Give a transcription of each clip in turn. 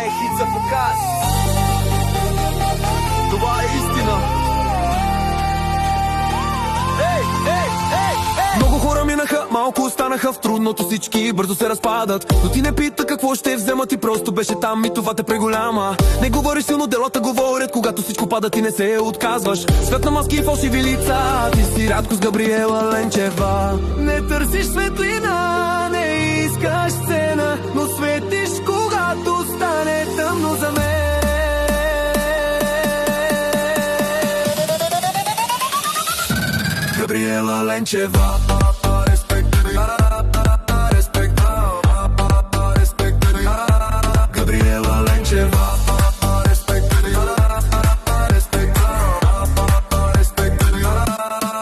е хит за показ. Това е истина. Много хора минаха, малко останаха в трудното, всички бързо се разпадат. Но ти не пита какво ще взема, ти просто беше там и това те преголяма. Не говориш силно, делата говорят, когато всичко пада ти не се отказваш. Свет на маски и фалшиви лица, ти си рядко с Габриела Ленчева. Не търсиш светлина, не искаш сцена, но светиш когато стане тъмно за мен. Габриела Ленчева. Габриела Ленчева.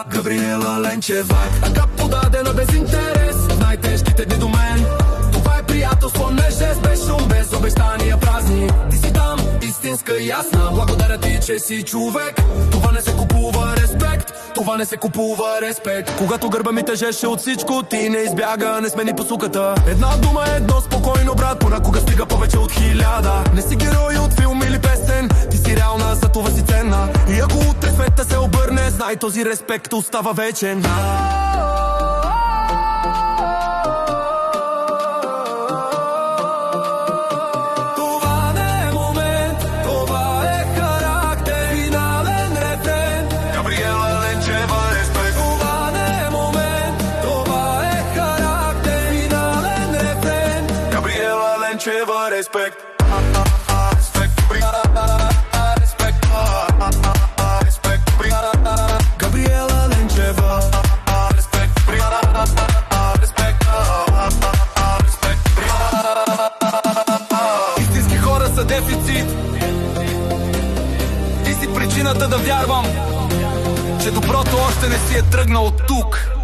Габриела Ленчева. Така подадена без интерес в най-тежките дни до мен. Това е приятелство, не жест, без шум, без обещания празни. Ти си там, истинска и ясна. Благодаря ти, че си човек. Това не се купува респект. Това не се купува респект. Когато гърба ми тежеше от всичко, ти не избяга, не смени посуката. Една дума, едно спокойно, брат, понякога стига повече от 1000. Не си герой от филм или песен, ти си реална, за това си ценна. И ако утре света се обърне, знай, този респект остава вечен. Ленчева, респект. Габриела Ленчева. Истински хора са дефицит. Ти си причината да вярвам, че доброто още не си е тръгнал от тук.